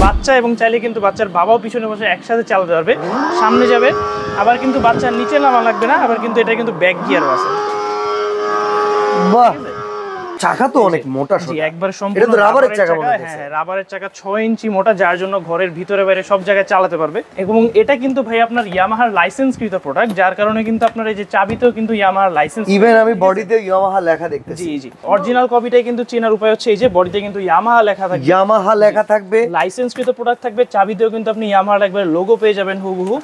বাচ্চা এবং চাইলে কিন্তু বাচ্চার বাবাও পিছনে বসে একসাথে চালাতে পারবে। সামনে যাবে, আবার কিন্তু বাচ্চার নিচে নামা লাগবে না, আবার কিন্তু এটা কিন্তু ব্যাক গিয়ারও আছে। বাহ, চাকা তো অনেক মোটা। জি, একবারে সম্পূর্ণ রাবারের চাকা। হ্যাঁ, রাবারের চাকা 6 ইঞ্চি মোটা, যার জন্য ঘরের ভিতরে বাইরে সব জায়গায় চালাতে পারবে। এবং এটা কিন্তু ভাই আপনার ইয়ামাহার লাইসেন্সকৃত প্রোডাক্ট, যার কারণে কিন্তু আপনার এই যে চাবিতেও কিন্তু ইয়ামাহার লাইসেন্স। ইভেন আমি বডিতে ইয়ামাহা লেখা দেখতেছি। জি জি, অরিজিনাল কপিটাই কিন্তু চেনার উপায় হচ্ছে এই যে বডিতে কিন্তু ইয়ামাহা লেখা থাকবে, ইয়ামাহা লেখা থাকবে, লাইসেন্সকৃত প্রোডাক্ট থাকবে। চাবিতেও কিন্তু আপনি ইয়ামাহার একবার লোগো পেয়ে যাবেন হুবহু।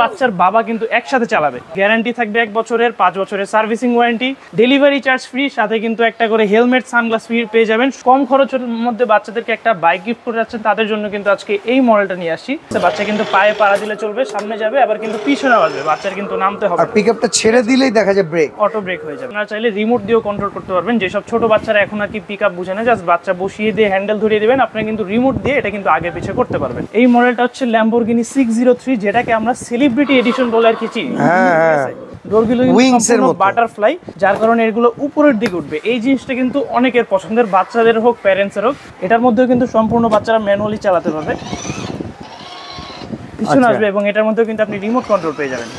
বাচ্চার বাবা কিন্তু একসাথে চালাবে। গ্যারান্টি থাকবে 1 বছরের, 5 বছরের servicing warranty, delivery charge free, সাথে কিন্তু একটা করে হেলমেট, সানগ্লাস পেয়ে যাবেন। কম খরচের মধ্যে বাচ্চাদেরকে একটা বাইক গিফট করে যাচ্ছেন, তাদের জন্য কিন্তু আজকে এই মডেলটা নিয়ে আসছি। বাচ্চা কিন্তু পায়ে পাড়া দিলে চলবে, সামনে যাবে, আবার কিন্তু পিছনে আসবে, বাচ্চার কিন্তু নামতে হবে। আর পিকআপটা ছেড়ে দিলেই দেখা যায় ব্রেক, অটো ব্রেক হয়ে যাবে। আপনারা চাইলে রিমোট দিয়েও কন্ট্রোল করতে পারবেন। যেসব ছোট বাচ্চারা এখন আর কি পিকআপ বুঝে না, জাস্ট বাচ্চা বসিয়ে দিয়ে হ্যান্ডেল ধরিয়ে দিবেন, আপনারা কিন্তু রিমোট দিয়ে এটা কিন্তু আগে পিছে করতে পারবেন। এই মডেলটা হচ্ছে ল্যাম্বরগিনি 603, যেটাকে আমরা সেলিব্রিটি এডিশন বলে আর কি চিনি। হ্যাঁ, ডোরগুলো বাটারফ্লাই, যার কারণে এগুলো উপরের দিকে উঠবে। এই জিনিসটা কিন্তু অনেকের পছন্দের, বাচ্চাদের হোক প্যারেন্টসের হোক। এটার মধ্যেও কিন্তু সম্পূর্ণ বাচ্চারা ম্যানুয়ালি চালাতে পারবে, পিছনে আসবে, এবং এটার মধ্যেও কিন্তু আপনি রিমোট কন্ট্রোল পেয়ে যাবেন।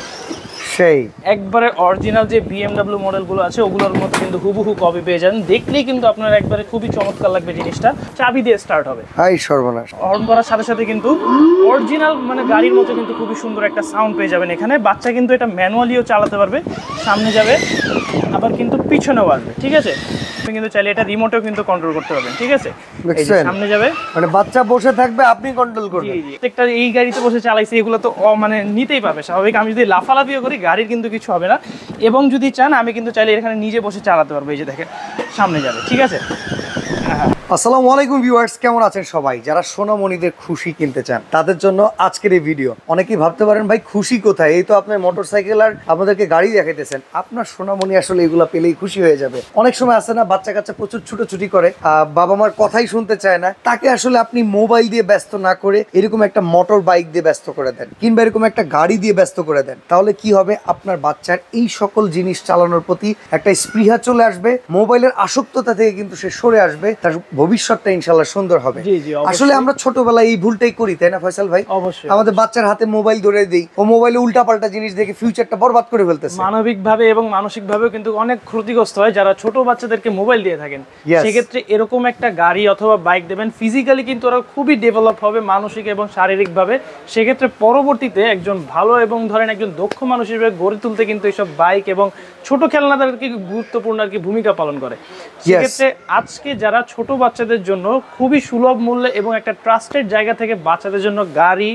সেই একবারে অরিজিনাল যে BMW মডেলগুলো আছে ওগুলোর মধ্যে কিন্তু হুবহু কপি পেয়ে যাবেন। দেখলেই কিন্তু আপনার একবারে খুবই চমৎকার লাগবে জিনিসটা। চাবি দিয়ে স্টার্ট হবে, হাই সর্বনাশ। হর্ন করার সাথে সাথে কিন্তু অরিজিনাল মানে গাড়ির মতো কিন্তু খুবই সুন্দর একটা সাউন্ড পেয়ে যাবেন এখানে। বাচ্চা কিন্তু এটা ম্যানুয়ালিও চালাতে পারবে, সামনে যাবে, আবার কিন্তু পিছনেও আসবে। ঠিক আছে, আপনি কিন্তু চাইলে এটা রিমোটেও কিন্তু কন্ট্রোল করতে পারবেন। ঠিক আছে, সামনে যাবে, মানে বাচ্চা বসে থাকবে, আপনি কন্ট্রোল করবেন। জি জি, প্রত্যেকটা এই গাড়িতে বসে চালাইছি, এগুলো তো মানে নিতেই পারবে স্বাভাবিক। আমি যদি লাফালাফিও করি গাড়ির কিন্তু কিছু হবে না। এবং যদি চান আমি কিন্তু চাইলে এখানে নিজে বসে চালাতে পারবো। এই যে দেখেন, সামনে যাবে। ঠিক আছে, আসসালামু আলাইকুম ভিউয়ার্স, কেমন আছেন সবাই? যারা সোনামণিদের খুশি কিনতে চান তাদের জন্য আজকের এই ভিডিও। অনেকেই ভাবতে পারেন ভাই খুশি কোথায়, এই তো আপনার মোটরসাইকেল আর আপনাদেরকে গাড়ি দেখাইতেছেন, আপনার সোনামণি আসলে এগুলা পেলেই খুশি হয়ে যাবে। অনেক সময় আছে না, বাচ্চা কাচ্চা প্রচুর ছুটোছুটি করে, বাবা মার কথাই শুনতে চায় না, তাকে আসলে আপনি মোবাইল দিয়ে ব্যস্ত না করে এরকম একটা মোটর বাইক দিয়ে ব্যস্ত করে দেন, কিংবা এরকম একটা গাড়ি দিয়ে ব্যস্ত করে দেন, তাহলে কি হবে, আপনার বাচ্চার এই সকল জিনিস চালানোর প্রতি একটা স্পৃহা চলে আসবে, মোবাইলের আসক্ততা থেকে কিন্তু সে সরে আসবে, তার ভবিষ্যৎটা ইনশাআল্লাহ সুন্দর হবে। আসলে আমরা ছোটবেলায় এই ভুলটাই করি, তাই না ফয়সাল ভাই? অবশ্যই। আমাদের বাচ্চার হাতে মোবাইল ধরে দেই, ও মোবাইলে উল্টাপাল্টা জিনিস দেখে ফিউচারটা বরবাদ করে ফেলতেছে। মানবিকভাবে এবং মানসিকভাবেও কিন্তু অনেক ক্ষতিগ্রস্ত হয় যারা ছোট বাচ্চাদেরকে মোবাইল দিয়ে থাকেন। সেক্ষেত্রে এরকম একটা গাড়ি অথবা বাইক দেবেন, ফিজিক্যালি কিন্তু ওরা খুবই ডেভেলপ হবে মানসিক এবং শারীরিকভাবে। সেক্ষেত্রে পরবর্তীতে একজন ভালো এবং ধরেন একজন দক্ষ মানুষ হিসেবে গড়ে তুলতে কিন্তু এইসব বাইক এবং ছোট খেলনাদেরকে গুরুত্বপূর্ণ আর কি ভূমিকা পালন করে। সেক্ষেত্রে আজকে যারা ছোট বাচ্চাদের জন্য খুবই সুলভ মূল্যে এবং একটা ট্রাস্টেড জায়গা থেকে বাচ্চাদের জন্য গাড়ি,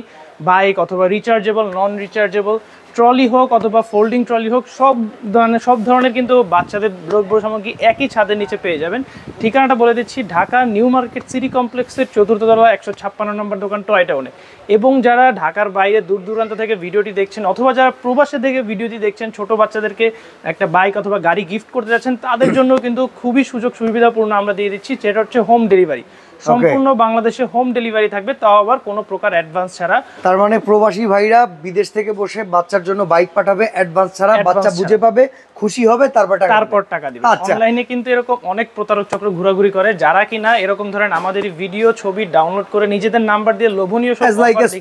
বাইক অথবা রিচার্জেবল, নন রিচার্জেবল ট্রলি হোক অথবা ফোল্ডিং ট্রলি হোক, সব ধরনের কিন্তু বাচ্চাদের দ্রব্য সামগ্রী একই ছাদের নিচে পেয়ে যাবেন। ঠিকানাটা বলে দিচ্ছি, ঢাকা নিউ মার্কেট সিটি কমপ্লেক্সের 4th তলা 156 নম্বর দোকান টয় টাউনে। এবং যারা ঢাকার বাইরে দূর দূরান্ত থেকে ভিডিওটি দেখছেন অথবা যারা প্রবাসে থেকে ভিডিওটি দেখছেন, ছোট বাচ্চাদেরকে একটা বাইক অথবা গাড়ি গিফট করতে যাচ্ছেন, তাদের জন্য কিন্তু খুবই সুযোগ সুবিধাপূর্ণ আমরা দিয়ে দিচ্ছি, যেটা হচ্ছে হোম ডেলিভারি। সম্পূর্ণ বাংলাদেশে হোম ডেলিভারি থাকবে, তাও আবার কোনো প্রকার অ্যাডভান্স ছাড়া। তার মানে প্রবাসী ভাইরা বিদেশ থেকে বসে বাচ্চার জন্য বাইক পাঠাবে অ্যাডভান্স ছাড়া, বাচ্চা বুঝে পাবে, খুশি হবে, তারপর টাকা দিবে। অনলাইনে কিন্তু এরকম অনেক প্রতারক চক্র ঘোরাঘুরি করে, যারা কিনা এরকম ধরেন আমাদের ভিডিও ছবি ডাউনলোড করে নিজেদের নাম্বার দিয়ে লোভনীয়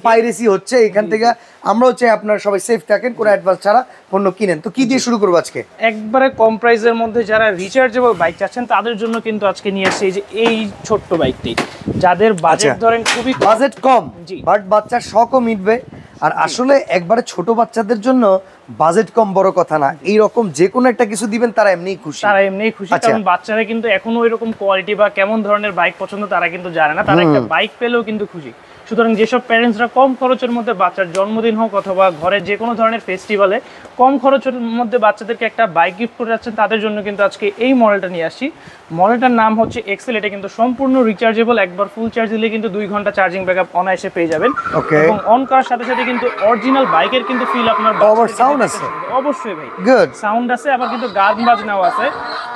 পাইরেসি হচ্ছে। এখান থেকে আমরাও চাই আপনারা সবাই সেফ থাকেন, কোনো অ্যাডভান্স ছাড়া পণ্য কিনেন। তো কি দিয়ে শুরু করবো আজকে? একবারে কম প্রাইসের মধ্যে যারা রিচার্জেবল বাইক চাচ্ছেন তাদের জন্য কিন্তু আজকে নিয়ে আসছে এই যে এই ছোট্ট বাইকটি, যাদের বাজেট ধরেন খুবই বাজেট কম, বাট বাচ্চার শখও মিটবে। আর আসলে একবারে ছোট বাচ্চাদের জন্য বাজেট কম বড় কথা না, এইরকম যে কোনো একটা কিছু দিবেন তারা এমনিই খুশি। কারণ বাচ্চারা কিন্তু এখনো এরকম কোয়ালিটি বা কেমন ধরনের বাইক পছন্দ তারা কিন্তু জানে না, তারা একটা বাইক পেলেও কিন্তু খুশি। সুতরাং যেসব প্যারেন্টসরা কম খরচের মধ্যে বাচ্চার জন্মদিন হোক অথবা ঘরের যে কোনো ধরনের ফেস্টিভ্যালে কম খরচের মধ্যে বাচ্চাদেরকে একটা বাইক গিফট করে যাচ্ছেন, তাদের জন্য কিন্তু আজকে এই মডেলটা নিয়ে আসছি। মডেলটার নাম হচ্ছে এক্সেল। এটা কিন্তু সম্পূর্ণ রিচার্জেবল, একবার ফুল চার্জ দিলে কিন্তু 2 ঘন্টা চার্জিং ব্যাকআপ অনায়াসে পেয়ে যাবেন। এবং অন করার সাথে সাথে কিন্তু অরিজিনাল বাইকের কিন্তু ফিল আপনার সাউন্ড আছে। অবশ্যই ভাই, গুড সাউন্ড আছে, আবার কিন্তু গান বাজনাও আছে।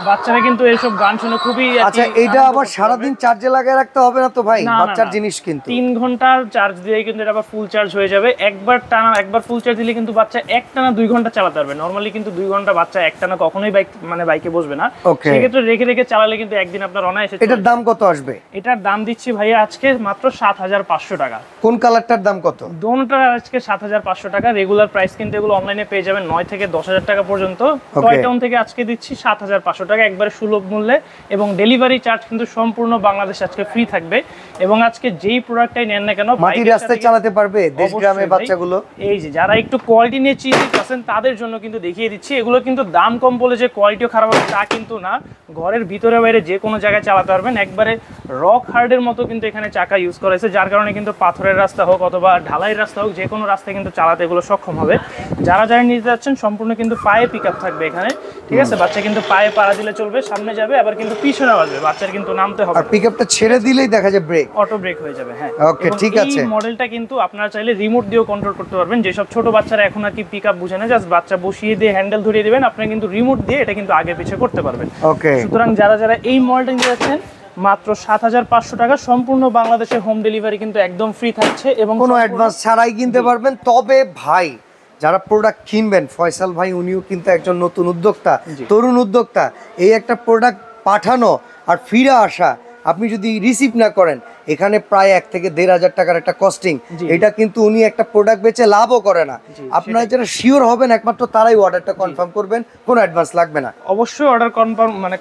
বাচ্চারা কিন্তু এইসব গান শুনে খুবই। আচ্ছা, এটা আবার সারাদিন চার্জে লাগায় রাখতে হবে না তো ভাই? বাচ্চার জিনিস কিন্তু 3 ঘন্টা ঘন্টা চার্জ দিয়ে কিন্তু এটা আবার ফুল চার্জ হয়ে যাবে। একবার ফুল চার্জ দিলে কিন্তু বাচ্চা একটানা 2 ঘন্টা চালাতে পারবে। নরমালি কিন্তু 2 ঘন্টা বাচ্চা একটানা কখনোই বাইকে বসবে না, সেক্ষেত্রে রেখে রেখে চালালে কিন্তু একদিন আপনার অনায়াসে। এটার দাম কত আসবে? এটার দাম দিচ্ছি ভাইয়া আজকে মাত্র 7500 টাকা। কোন কালারটার দাম কত? দোনোটার আজকে 7500 টাকা। রেগুলার প্রাইস কিন্তু এগুলো অনলাইনে পেয়ে যাবেন 9 থেকে 10000 টাকা পর্যন্ত। টয় টাউন থেকে আজকে দিচ্ছি 7500 টাকা একবারে সুলভ মূল্যে, এবং ডেলিভারি চার্জ কিন্তু সম্পূর্ণ বাংলাদেশ আজকে ফ্রি থাকবে। এবং আজকে যেই প্রোডাক্টটাই নেন না কেন মাটির রাস্তায় চালাতে পারবে দেশ গ্রামের বাচ্চাগুলো। এই যে যারা একটু কোয়ালিটি নিয়ে চিন্তিত আছেন তাদের জন্য কিন্তু দেখিয়ে দিচ্ছি। এগুলো কিন্তু দাম কম বলে যে কোয়ালিটিও খারাপ হবে তা কিন্তু না, ঘরের ভিতরে বাইরে যে কোনো জায়গায় চালাতে পারবেন। একবারে রক হার্ডের মতো কিন্তু এখানে চাকা ইউজ করা হয়েছে, যার কারণে কিন্তু পাথরের রাস্তা হোক অথবা ঢালাইয়ের রাস্তা হোক যে কোনো রাস্তায় কিন্তু চালাতে এগুলো সক্ষম হবে। যারা যারা নিতে যাচ্ছেন সম্পূর্ণ কিন্তু পায়ে পিক আপ থাকবে এখানে, ঠিক আছে? বাচ্চা কিন্তু পায়ে পাড়া দিলে চলবে, সামনে যাবে আবার কিন্তু পিছনে আসবে, বাচ্চার কিন্তু নামতে হবে। আর পিক আপটা ছেড়ে দিলেই দেখা যায় ব্রেক, অটো ব্রেক হয়ে যাবে। হ্যাঁ, ওকে, ঠিক আছে। এই মডেলটা কিন্তু আপনারা চাইলে রিমোট দিয়েও কন্ট্রোল করতে পারবেন। যেসব ছোট বাচ্চারা এখন আর কি পিক আপ বুঝে না, জাস্ট বাচ্চা বসিয়ে দিয়ে হ্যান্ডেল ধরিয়ে দিবেন, আপনি কিন্তু রিমোট দিয়ে এটা কিন্তু আগে পিছে করতে পারবেন। ওকে, সুতরাং যারা যারা এই মডেলটা নিতে যাচ্ছেন মাত্র 7500 টাকা, সম্পূর্ণ বাংলাদেশে হোম ডেলিভারি কিন্তু একদম ফ্রি থাকছে এবং কোনো অ্যাডভান্স ছাড়াই কিনতে পারবেন। তবে ভাই যারা প্রোডাক্ট কিনবেন, ফয়সাল ভাই উনিও কিন্তু একজন নতুন উদ্যোক্তা, তরুণ উদ্যোক্তা। এই একটা প্রোডাক্ট পাঠানো আর ফিরে আসা, আপনি যদি রিসিভ না করেন এখানে প্রায় 1 থেকে 1500 টাকার একটা কস্টিং। এটা কিন্তু উনি একটা প্রোডাক্ট বেচে লাভও করে না। আপনারা যারা শিওর হবেন একমাত্র তারাই অর্ডারটা কনফার্ম করবেন, কোনো অ্যাডভান্স লাগবে না। অবশ্যই অর্ডার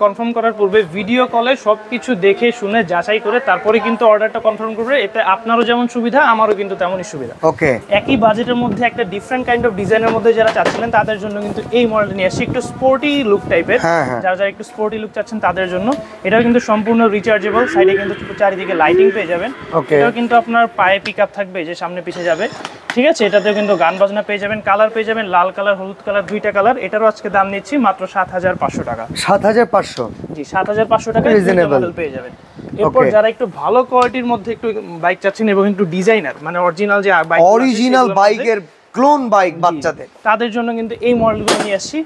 কনফার্ম করার পূর্বে ভিডিও কলে সবকিছু দেখে শুনে যাচাই করে তারপরে কিন্তু অর্ডারটা কনফার্ম করবে। এতে আপনারও যেমন সুবিধা, আমারও কিন্তু তেমনই সুবিধা। ওকে, একই বাজেটের মধ্যে একটা ডিফারেন্ট কাইন্ড অফ ডিজাইনের মধ্যে যারা চাচ্ছিলেন তাদের জন্য কিন্তু এই মডেলটা নিয়ে আসছি, একটু স্পোর্টি লুক টাইপের। যারা যারা একটু স্পোর্টি লুক চাচ্ছেন তাদের জন্য এটাও কিন্তু সম্পূর্ণ রিচার্জেবল, সাইডে কিন্তু চারিদিকে লাইটিং পেয়ে যাবেন। এটাও কিন্তু আপনার পায়ে পিক আপ থাকবে, যে সামনে পিছে যাবে, ঠিক আছে? এটাতেও কিন্তু গান বাজনা পেয়ে যাবেন, কালার পেয়ে যাবেন, লাল কালার হলুদ কালার, 2টা কালার। এটারও আজকে দাম নিচ্ছি মাত্র 7500 টাকা। 7500? জি, 7500 টাকা রিজনেবল পেয়ে যাবেন। এরপর যারা একটু ভালো কোয়ালিটির মধ্যে একটু বাইক চাচ্ছেন এবং একটু ডিজাইনার মানে অরিজিনাল যে বাইক, অরিজিনাল বাইকের ক্লোন বাইক বাচ্চাদের, তাদের জন্য কিন্তু এই মডেলগুলো নিয়ে আসছি।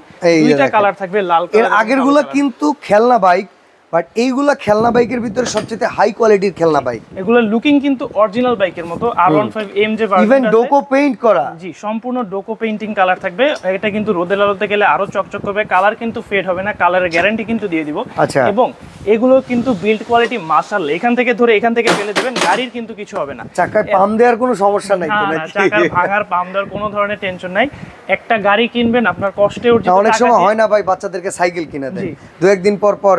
2টা কালার থাকবে, লাল কালার। এর আগেরগুলো কিন্তু খেলনা বাইক, বাট এইগুলা খেলনা বাইকের ভিতরে সবচেয়ে হাই কোয়ালিটির খেলনা বাইক। এগুলো লুকিং কিন্তু অরিজিনাল বাইকের মতো। R15M যে ভার্সন, ইভেন ডোকো পেইন্ট করা। জি, সম্পূর্ণ ডোকো পেইন্টিং কালার থাকবে। এটা কিন্তু রোদের আলোতে গেলে আরো চকচক করবে, কালার কিন্তু ফেড হবে না, কালারের গ্যারান্টি কিন্তু দিয়ে দিব। আচ্ছা, এবং এগুলো কিন্তু বিল্ড কোয়ালিটি মাশাআল্লাহ, এখান থেকে ধরে এখান থেকে ফেলে দেবেন, গাড়ির কিন্তু কিছু হবে না। চাকায় পাম দেওয়ার কোনো সমস্যা নাই তো নাকি? চাকার ভাঙার পাম দেওয়ার কোনো ধরনের টেনশন নাই। একটা গাড়ি কিনবেন আপনার কষ্টে অর্জিত টাকা। অনেক সময় হয় না ভাই, বাচ্চাদেরকে সাইকেল কিনে দেয়, 2-1 দিন পর পর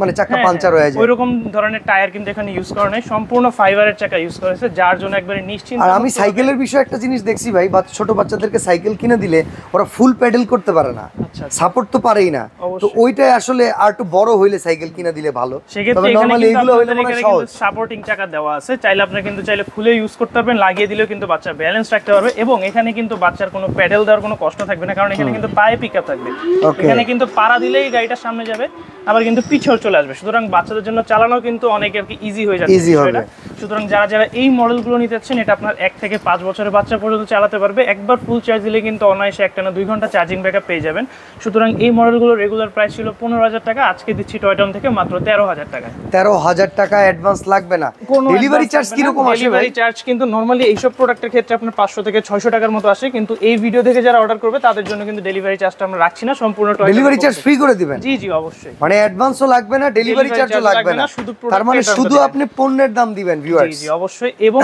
মানে চাকা পাঞ্চার হয়ে যায়। ওইরকম ধরনের টায়ার কিন্তু এখানে ইউজ করা নাই, সম্পূর্ণ ফাইবারের চাকা ইউজ করা হয়েছে, যার জন্য একবারে নিশ্চিন্ত। আর আমি সাইকেলের বিষয়ে একটা জিনিস দেখছি ভাই, ছোট বাচ্চাদেরকে সাইকেল কিনে দিলে ওরা ফুল প্যাডেল করতে পারে না, সাপোর্ট তো পারেই না। তো ওইটাই আসলে আর একটু বড় হইলে সাইকেল কিনে দিলে ভালো। তবে নরমালি এগুলো হইলে মনে হয় সহজ। সাপোর্টিং চাকা দেওয়া আছে, চাইলে আপনি কিন্তু চাইলে খুলে ইউজ করতে পারবেন, লাগিয়ে দিলেও কিন্তু বাচ্চা ব্যালেন্স রাখতে পারবে। এবং এখানে কিন্তু বাচ্চার কোনো প্যাডেল দেওয়ার কোনো কষ্ট থাকবে না, কারণ এখানে কিন্তু পায়ে পিকআপ থাকবে। এখানে কিন্তু পাড়া দিলেই গাড়িটা সামনে যাবে, আবার কিন্তু পিছনে চলে আসবে। সুতরাং বাচ্চাদের জন্য চালানো কিন্তু অনেক আর কি ইজি হয়ে যাবে। সুতরাং যারা যারা এই মডেলগুলো নিতে চাচ্ছেন, এটা আপনার 1 থেকে 5 বছরের বাচ্চা পর্যন্ত চালাতে পারবে। একবার ফুল চার্জ দিলে কিন্তু অনায়াসে একটানা 2 ঘন্টা চার্জিং ব্যাকআপ পেয়ে যাবেন। সুতরাং এই মডেলগুলো রেগুলার প্রাইস ছিল 15000 টাকা, আজকে দিচ্ছি টয় টাউন থেকে মাত্র 13000 টাকা। 13000 টাকা অ্যাডভান্স লাগবে না। ডেলিভারি চার্জ কি রকম আসে? ডেলিভারি চার্জ কিন্তু নরমালি এইসব প্রোডাক্টের ক্ষেত্রে আপনার 500 থেকে 600 টাকার মতো আসে, কিন্তু এই ভিডিও থেকে যারা অর্ডার করবে তাদের জন্য কিন্তু ডেলিভারি চার্জটা আমরা রাখছি না, সম্পূর্ণ ডেলিভারি চার্জ ফ্রি করে দিবেন। জি জি, অবশ্যই। মানে অ্যাডভান্সও লাগবে না, ডেলিভারি চার্জও লাগবে না, তার মানে শুধু আপনি পণ্যের দাম দিবেন ভিউয়ার্স। জি জি, অবশ্যই। এবং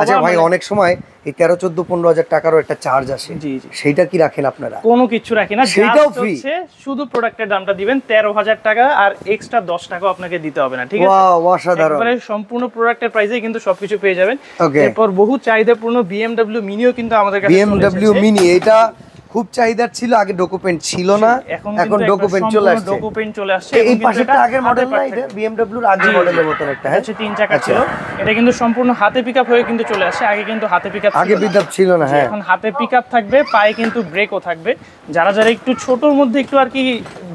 আচ্ছা ভাই, অনেক সময় এই 13-14-15 টাকারও একটা চার্জ আসে, জি জি, সেইটা কি রাখেন আপনারা? কোনো কিছু রাখি না, সেটাও ফ্রি। শুধু প্রোডাক্টের দামটা দিবেন 13000 টাকা, আর এক্সট্রা 10 টাকা আপনাকে দিতে হবে না, ঠিক আছে? ওয়াও, অসাধারণ। একবারে সম্পূর্ণ প্রোডাক্টের প্রাইসে কিন্তু সবকিছু পেয়ে যাবেন। এরপর বহু চাহিদাপূর্ণ BMW মিনিও কিন্তু আমাদের কাছে BMW মিনি, এটা খুব চাহিদার ছিল, আগে ডকুমেন্ট ছিল না, এখন ডকুমেন্ট চলে আসছে। ডকুমেন্ট চলে আসছে। এই পাশেটা আগের মডেল না, এটা BMW এর আগের মডেলের মত একটা, হ্যাঁ, 3 চাকা ছিল। এটা কিন্তু সম্পূর্ণ হাতে পিকআপ হয়ে কিন্তু চলে আসে, আগে কিন্তু হাতে পিকআপ ছিল, আগে পিকআপ ছিল না। হ্যাঁ, এখন হাতে পিকআপ থাকবে, পায়ে কিন্তু ব্রেকও থাকবে। যারা যারা একটু ছোটর মধ্যে একটু আর কি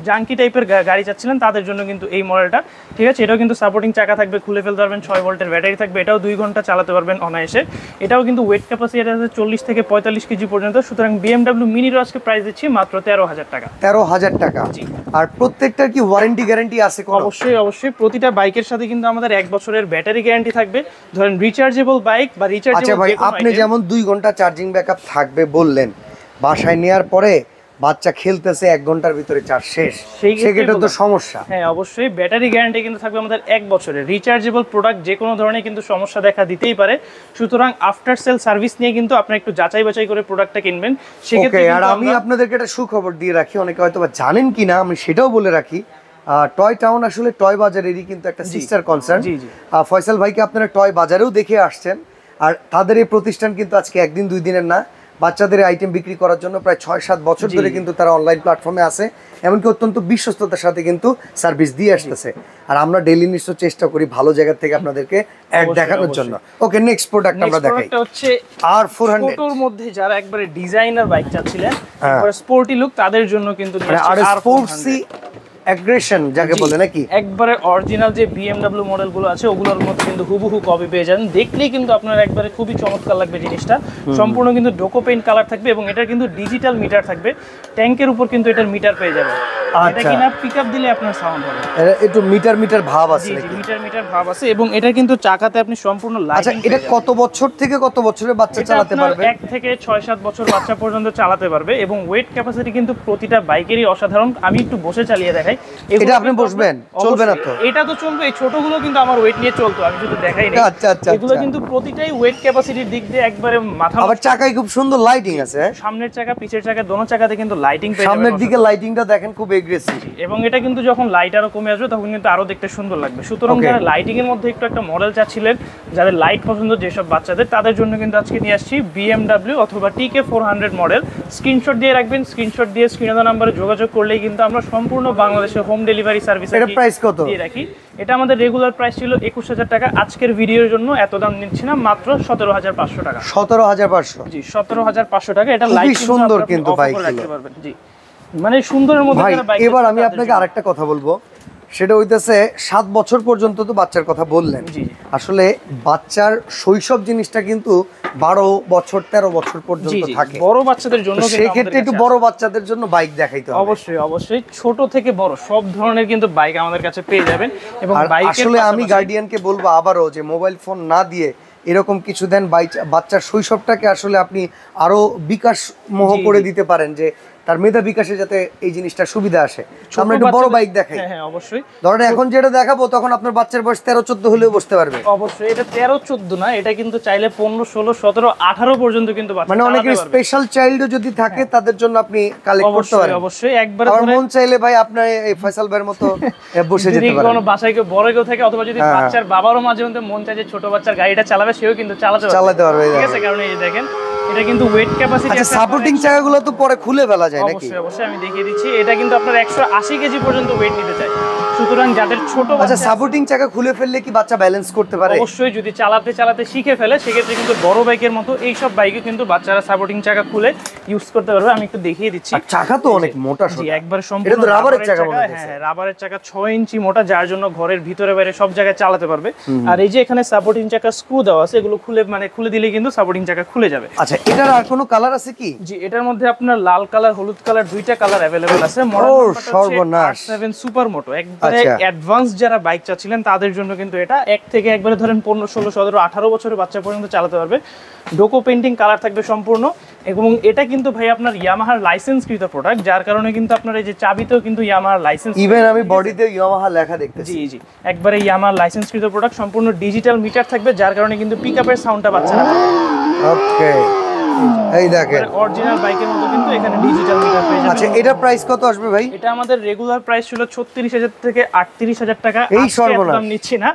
জাঙ্কি টাইপের গাড়ি চাচ্ছিলেন তাদের জন্য কিন্তু এই মডেলটা, ঠিক আছে? এটাও কিন্তু সাপোর্টিং চাকা থাকবে, খুলে ফেলতে পারবেন, 6 ভোল্টের ব্যাটারি থাকবে, এটাও 2 ঘন্টা চালাতে পারবেন অনায়াসে। এটাও কিন্তু ওয়েট ক্যাপাসিটি আছে 40 থেকে 45 কেজি পর্যন্ত। সুতরাং BMW মিনি মিনিরও আজকে প্রাইস দিচ্ছি মাত্র 13,000 টাকা। 13,000 টাকা। আর প্রত্যেকটার কি ওয়ারেন্টি গ্যারান্টি আছে? অবশ্যই অবশ্যই, প্রতিটা বাইকের সাথে কিন্তু আমাদের 1 বছরের ব্যাটারি গ্যারান্টি থাকবে। ধরেন রিচার্জেবল বাইক বা রিচার্জেবল। আচ্ছা ভাই, আপনি যেমন 2 ঘন্টা চার্জিং ব্যাকআপ থাকবে বললেন, বাসায় নেওয়ার পরে বাচ্চা খেলতেছে 1 ঘন্টার ভিতরে চার্জ শেষ, সেক্ষেত্রে তো সমস্যা। হ্যাঁ অবশ্যই, ব্যাটারি গ্যারান্টি কিন্তু থাকবে আমাদের 1 বছরের। রিচার্জেবল প্রোডাক্ট যে কোনো ধরনের কিন্তু সমস্যা দেখা দিতেই পারে, সুতরাং আফটার সেল সার্ভিস নিয়ে কিন্তু আপনি একটু যাচাই বাছাই করে প্রোডাক্টটা কিনবেন। সেক্ষেত্রে আর আমি আপনাদেরকে একটা সুখবর দিয়ে রাখি, অনেকে হয়তো বা জানেন কিনা, আমি সেটাও বলে রাখি। টয় টাউন আসলে টয় বাজারেরই কিন্তু একটা সিস্টার কনসার্ন। ফয়সাল ভাইকে আপনারা টয় বাজারেও দেখে আসছেন, আর তাদের এই প্রতিষ্ঠান কিন্তু আজকে 1 দিন 2 দিনের না, বাচ্চাদের আইটেম বিক্রি করার জন্য প্রায় 6-7 বছর ধরে কিন্তু তারা অনলাইন প্ল্যাটফর্মে আছে, এমনকি অত্যন্ত বিশ্বস্ততার সাথে কিন্তু সার্ভিস দিয়ে আসতেছে। আর আমরা ডেইলি নিশ্চয় চেষ্টা করি ভালো জায়গা থেকে আপনাদেরকে অ্যাড দেখানোর জন্য। ওকে, নেক্সট প্রোডাক্ট আমরা দেখাই। এটা হচ্ছে R400। ছোটর মধ্যে যারা একবারে ডিজাইনার বাইক চাচ্ছিলেন, একবারে স্পোর্টি লুক, তাদের জন্য কিন্তু R4C অ্যাগ্রেশন যাকে বলে নাকি, একবারে অরিজিনাল যে BMW মডেলগুলো আছে ওগুলোর মধ্যে কিন্তু হুবহু কপি পেয়ে যান। দেখলেই কিন্তু আপনার একবারে খুবই চমৎকার লাগবে জিনিসটা। সম্পূর্ণ কিন্তু ডোকো পেইন্ট কালার থাকবে এবং এটা কিন্তু ডিজিটাল মিটার থাকবে। ট্যাঙ্কের উপর কিন্তু এটার মিটার পেয়ে যাবে। এটা কিনা পিকআপ দিলে আপনার সাউন্ড হবে, একটু মিটার ভাব আছে। মিটার ভাব আছে এবং এটা কিন্তু চাকাতে আপনি সম্পূর্ণ লাইটিং। আচ্ছা, এটা কত বছর থেকে কত বছরের বাচ্চা চালাতে পারবে? 1 থেকে 6-7 বছর বাচ্চা পর্যন্ত চালাতে পারবে এবং ওয়েট ক্যাপাসিটি কিন্তু প্রতিটা বাইকেরই অসাধারণ। আমি একটু বসে চালিয়ে দেখাই। এটা আপনি বসবেন, চলবে না তো? এটা তো চলবে, এই ছোটগুলো কিন্তু আমার ওয়েট নিয়ে চলতো, আমি শুধু দেখাই না। আচ্ছা, এগুলো কিন্তু প্রতিটাই ওয়েট ক্যাপাসিটির দিক দিয়ে একবারে মাথা। আবার চাকায় খুব সুন্দর লাইটিং আছে, সামনের চাকা পিছের চাকা দোনো চাকাতে কিন্তু লাইটিং পেয়ে যাবেন। সামনের দিকে লাইটিংটা দেখেন খুব এগ্রেসিভ, এবং এটা কিন্তু যখন লাইট আরো কমে আসবে তখন কিন্তু আরো দেখতে সুন্দর লাগবে। সুতরাং যারা লাইটিং এর মধ্যে একটু একটা মডেল চাচ্ছিলেন, যাদের লাইট পছন্দ যেসব বাচ্চাদের, তাদের জন্য কিন্তু আজকে নিয়ে আসছি BMW অথবা TK 400 মডেল। স্ক্রিনশট দিয়ে রাখবেন, স্ক্রিনশট দিয়ে স্ক্রিনে দেওয়া নম্বরে যোগাযোগ করলেই কিন্তু আমরা সম্পূর্ণ বাংলাদেশে হোম ডেলিভারি সার্ভিস প্রাইস কত দিয়ে রাখি। এটা আমাদের রেগুলার প্রাইস ছিল 21,000 টাকা। আজকের ভিডিওর জন্য এত দাম নিচ্ছি না, মাত্র 17,500 টাকা। 17,500? জি, 17,500 টাকা। এটা লাইট সুন্দর কিন্তু বাইক জি, মানে সুন্দরের মধ্যে। এবার আমি আপনাকে আরেকটা কথা বলবো, সেটা হইতেছে 7 বছর পর্যন্ত তো বাচ্চার কথা বললেন। আসলে বাচ্চার শৈশব জিনিসটা কিন্তু 12 বছর 13 বছর পর্যন্ত থাকে বড় বাচ্চাদের জন্য। সেক্ষেত্রে একটু বড় বাচ্চাদের জন্য বাইক দেখাইতে হবে। অবশ্যই ছোট থেকে বড় সব ধরনের কিন্তু বাইক আমাদের কাছে পেয়ে যাবেন। এবং আসলে আমি গার্ডিয়ানকে বলবো আবারও যে মোবাইল ফোন না দিয়ে এরকম কিছু দেন, বাচ্চার শৈশবটাকে আসলে আপনি আরো বিকাশ মোহ করে দিতে পারেন, যে তার মেধা বিকাশে যাতে এই জিনিসটা সুবিধা আসে। আমরা একটু বড় বাইক দেখাই। হ্যাঁ অবশ্যই। ধরেন এখন যেটা দেখাবো তখন আপনার বাচ্চার বয়স 13-14 হলেও বসতে পারবে। অবশ্যই, এটা 13-14 না, এটা কিন্তু চাইলে 15-16-17-18 পর্যন্ত কিন্তু বাচ্চা, মানে অনেকের স্পেশাল চাইল্ডও যদি থাকে তাদের জন্য আপনি কালেক্ট করতে পারেন। অবশ্যই একবার মন চাইলে ভাই আপনি এই ফয়সাল ভাইয়ের মতো বসে যেতে পারেন। যদি কোনো বাসায় কেউ বড় কেউ থাকে অথবা যদি বাচ্চার বাবারও মাঝে মধ্যে মন চায় যে ছোট বাচ্চার গাড়িটা চালাবে, সেও কিন্তু চালাতে পারবে। ঠিক আছে, কারণ এই যে দেখেন এটা কিন্তু ওয়েট ক্যাপাসিটি আছে। সাপোর্টিং চাকাগুলো তো পরে খুলে ফেলা যায় নাকি? অবশ্যই আমি দেখিয়ে দিচ্ছি। এটা কিন্তু আপনার 180 কেজি পর্যন্ত ওয়েট নিতে চায়। সুতরাং যাদের ছোট বাচ্চা, সাপোর্টিং চাকা খুলে ফেললে কি বাচ্চা ব্যালেন্স করতে পারে? অবশ্যই, যদি চালাতে শিখে ফেলে সেক্ষেত্রে কিন্তু বড় বাইকের মতো এই সব বাইকে কিন্তু বাচ্চারা সাপোর্টিং চাকা খুলে ইউজ করতে পারবে। আমি একটু দেখিয়ে দিচ্ছি। চাকা তো অনেক মোটা, জি একবার সম্পূর্ণ রাবারের চাকা। হ্যাঁ, রাবারের চাকা 6 ইঞ্চি মোটা, যার জন্য ঘরের ভিতরে বাইরে সব জায়গায় চালাতে পারবে। আর এই যে এখানে সাপোর্টিং চাকা স্ক্রু দেওয়া আছে, এগুলো খুলে দিলে কিন্তু সাপোর্টিং চাকা খুলে যাবে। আচ্ছা, এটার আর কোনো কালার আছে কি? জি, এটার মধ্যে আপনার লাল কালার, হলুদ কালার, দুইটা কালার अवेलेबल আছে। মডেল সর্বনাশ 7 সুপার মোটো, একবারে অ্যাডভান্স যারা বাইক চাচ্ছিলেন তাদের জন্য কিন্তু এটা 1 থেকে একবারে ধরেন 15, 16, 17, 18 বছরের বাচ্চা পর্যন্ত চালাতে পারবে। ডোকো পেইন্টিং কালার থাকবে সম্পূর্ণ, এবং এটা কিন্তু ভাই আপনার ইয়ামাহার লাইসেন্সকৃত প্রোডাক্ট, যার কারণে কিন্তু আপনার এই যে চাবিতেও কিন্তু ইয়ামাহার লাইসেন্স। ইভেন আমি বডিতে ইয়ামাহা লেখা দেখতেছি। জি, একবারে ইয়ামাহার লাইসেন্সকৃত প্রোডাক্ট, সম্পূর্ণ ডিজিটাল মিটার থাকবে, যার কারণে কিন্তু পিকআপের সাউন্ডটা বাচ্চারা পাবে। ওকে, এই দেখেন অরিজিনাল বাইকের মতো কিন্তু এখানে ডিজিটাল মিটার পেয়ে যাবেন। আচ্ছা, এটা প্রাইস কত আসবে ভাই? এটা আমাদের রেগুলার প্রাইস ছিল 36,000 থেকে 38,000 টাকা। এই সর্বনাশ দাম নিচ্ছি না,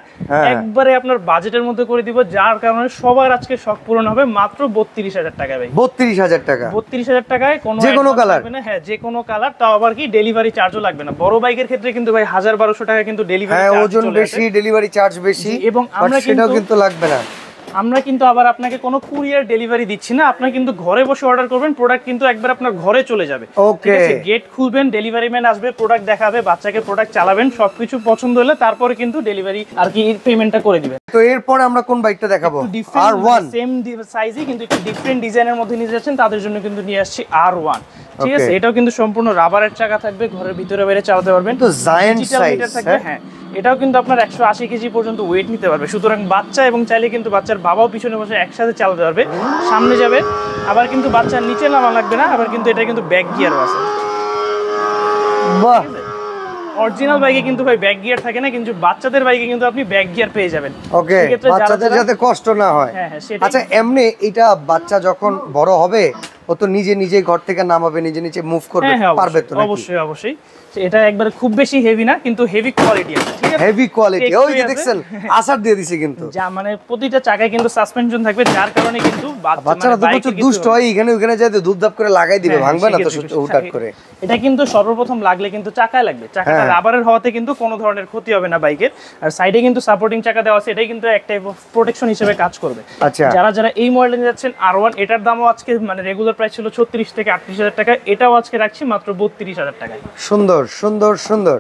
একবারে আপনার বাজেটের মধ্যে করে দিব, যার কারণে সবার আজকে শখ পূরণ হবে মাত্র 32,000 টাকা ভাই। 32,000 টাকা? 32,000 টাকায় যে কোনো কালার? হ্যাঁ, যে কোনো কালার, তাও আবার কি ডেলিভারি চার্জও লাগবে না। বড় বাইকের ক্ষেত্রে কিন্তু ভাই 1000-1200 টাকা কিন্তু ডেলিভারি চার্জ। ওজন বেশি, ডেলিভারি চার্জ বেশি, এবং আমরা সেটাও কিন্তু লাগবে না। আমরা কিন্তু আবার আপনাকে কোনো কুরিয়ার ডেলিভারি দিচ্ছি না, আপনার কিন্তু ঘরে বসে অর্ডার করবেন, প্রোডাক্ট কিন্তু একবার আপনার ঘরে চলে যাবে। ওকে, গেট খুলবেন, ডেলিভারি ম্যান আসবে, প্রোডাক্ট দেখাবে, বাচ্চাকে প্রোডাক্ট চালাবেন, সবকিছু পছন্দ হলে তারপরে কিন্তু ডেলিভারি আর কি পেমেন্টটা করে দিবেন। তো এরপরে আমরা কোন বাইকটা দেখাবো? R1 সেম সাইজই কিন্তু একটু ডিফারেন্ট ডিজাইনের মধ্যে নিয়ে যাচ্ছেন, তাদের জন্য কিন্তু নিয়ে আসছি R1। ঠিক আছে, এটাও কিন্তু সম্পূর্ণ রাবারের চাকা থাকবে, ঘরের ভিতরে বাইরে চালাতে পারবেন। তো জায়ান্ট সাইজ থাকবে। হ্যাঁ, এটাও কিন্তু আপনার 180 কেজি পর্যন্ত ওয়েট নিতে পারবে, সুতরাং বাচ্চা এবং চাইলে কিন্তু বাচ্চার বাবাও পিছনে বসে একসাথে চালাতে পারবে। সামনে যাবে, আবার কিন্তু বাচ্চার নিচে নামা লাগবে না, আবার কিন্তু এটা কিন্তু ব্যাক গিয়ারও আছে। বাহ, অরিজিনাল বাইকে কিন্তু ভাই ব্যাক গিয়ার থাকে না, কিন্তু বাচ্চাদের বাইকে কিন্তু আপনি ব্যাক গিয়ার পেয়ে যাবেন। ওকে, বাচ্চাদের যাতে কষ্ট না হয়। আচ্ছা, এমনি এটা বাচ্চা যখন বড় হবে ও তো নিজে নিজে ঘর থেকে নামাবে, নিজে নিজে মুভ করবে, পারবে তো? অবশ্যই অবশ্যই। এটা একবারে খুব বেশি হেভি না, কিন্তু হেভি কোয়ালিটি আছে। ঠিক আছে, হেভি কোয়ালিটি। ওই যে দেখছেন আসার দিয়ে দিছে, কিন্তু যা মানে প্রতিটা চাকায় কিন্তু সাসপেনশন থাকবে, যার কারণে কিন্তু বাচ্চারা তো প্রচুর দুষ্ট হয়, এখানে ওখানে যাইতে দুধদাপ করে লাগাই দিবে, ভাঙবে না তো হুটহাট করে। এটা কিন্তু সর্বপ্রথম লাগলে কিন্তু চাকায় লাগবে, চাকাটা রাবারের হওয়াতে কিন্তু কোনো ধরনের ক্ষতি হবে না বাইকের। আর সাইডে কিন্তু সাপোর্টিং চাকা দেওয়া আছে, এটাই কিন্তু এক টাইপ অফ প্রোটেকশন হিসেবে কাজ করবে। আচ্ছা, যারা যারা এই মডেলে নিয়ে যাচ্ছেন R1, এটার দামও আজকে মানে রেগুলার প্রাইস ছিল 36 থেকে 38,000 টাকা, এটাও আজকে রাখছি মাত্র 32,000 টাকায়। সুন্দর সুন্দর সুন্দর।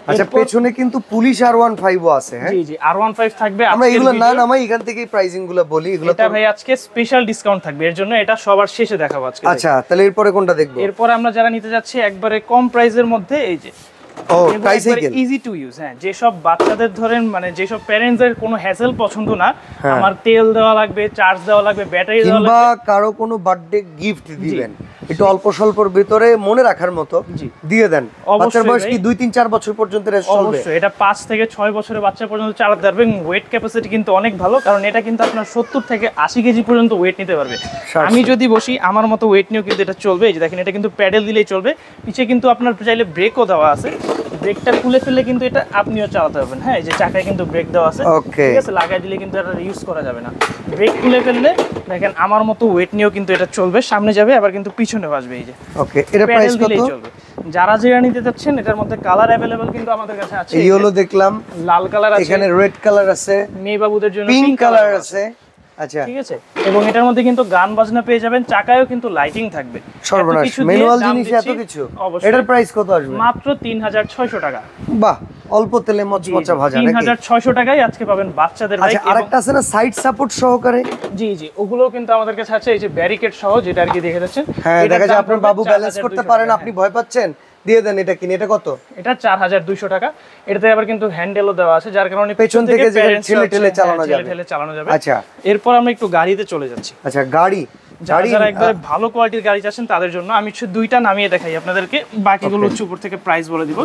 আচ্ছা, পেছনে কিন্তু পুলিশ R15 ও আছে। হ্যাঁ, জি জি, R15 থাকবে। আমরা এগুলো না নামাই, এখান থেকেই প্রাইসিং গুলো বলি। এগুলো এটা ভাই আজকে স্পেশাল ডিসকাউন্ট থাকবে, এর জন্য এটা সবার শেষে দেখাবো আজকে। আচ্ছা, তাহলে এরপরে কোনটা দেখবো? এরপর আমরা যারা নিতে যাচ্ছি একবারে কম প্রাইসের মধ্যে, এই যে ট্রাইসাইকেল, ইজি টু ইউজ। হ্যাঁ, যেসব বাচ্চাদের ধরেন মানে যেসব প্যারেন্টসদের কোনো হ্যাসেল পছন্দ না, আমার তেল দেওয়া লাগবে, চার্জ দেওয়া লাগবে, ব্যাটারি দেওয়া লাগবে, কিংবা কারো কোনো বার্থডে গিফট দিবেন, একটু অল্প স্বল্পর ভিতরে মনে রাখার মতো দিয়ে দেন। বাচ্চার বয়স কি 2-3-4 বছর পর্যন্ত রেস্ট চলবে? অবশ্যই, এটা 5 থেকে 6 বছরের বাচ্চা পর্যন্ত চালাতে পারবে। ওয়েট ক্যাপাসিটি কিন্তু অনেক ভালো, কারণ এটা কিন্তু আপনার 70 থেকে 80 কেজি পর্যন্ত ওয়েট নিতে পারবে। আমি যদি বসি আমার মতো ওয়েট নিয়েও কিন্তু এটা চলবে। এই যে দেখেন, এটা কিন্তু প্যাডেল দিলেই চলবে, পিছে কিন্তু আপনার চাইলে ব্রেকও দেওয়া আছে, ব্রেকটা খুলে ফেললে কিন্তু এটা আপনিও চালাতে পারবেন। হ্যাঁ, এই যে চাকায় কিন্তু ব্রেক দেওয়া আছে, ঠিক আছে, লাগাই দিলে কিন্তু এটা ইউজ করা যাবে না। ব্রেক খুলে ফেললে দেখেন আমার মতো ওয়েট নিয়েও কিন্তু এটা চলবে, সামনে যাবে আবার কিন্তু পিছনেও আসবে। এই যে ওকে, এটা প্রাইস কত? চলবে। যারা যেটা নিতে চাচ্ছেন, এটার মধ্যে কালার अवेलेबल কিন্তু আমাদের কাছে আছে। এই হলো দেখলাম লাল কালার আছে, এখানে রেড কালার আছে, মেয়ে বাবুদের জন্য পিঙ্ক কালার আছে। আচ্ছা, ঠিক আছে, এবং এটার মধ্যে কিন্তু গান বাজনা পেয়ে যাবেন, চাকায়ও কিন্তু লাইটিং থাকবে। সর্বনাশ, ম্যানুয়াল জিনিস এত কিছু। এটার প্রাইস কত আসবে? মাত্র 3600 টাকা। বাহ, অল্প তেলে মচমচা ভাজা। 3600 টাকায় আজকে পাবেন বাচ্চাদের বাইক। আচ্ছা, আরেকটা আছে না সাইড সাপোর্ট সহকারে? জি জি, ওগুলো কিন্তু আমাদের কাছে আছে, এই যে ব্যারিকেড সহ, যেটা আর কি দেখে যাচ্ছেন। হ্যাঁ, দেখা যায় আপনার বাবু ব্যালেন্স করতে পারে না, আপনি ভয় পাচ্ছেন, দিয়ে দেন এটা কিনে। এটা কত? এটা 4200 টাকা। এটাতে আবার কিন্তু হ্যান্ডেলও দেওয়া আছে, যার কারণে পেছন থেকে ঠেলে ঠেলে চালানো যাবে। আচ্ছা, এরপর আমরা একটু গাড়িতে চলে যাচ্ছি। আচ্ছা, গাড়ি যারা একবারে ভালো কোয়ালিটির গাড়ি চাচ্ছেন তাদের জন্য আমি দুইটা নামিয়ে দেখাই আপনাদেরকে, বাকিগুলো উপর থেকে প্রাইস বলে দিব।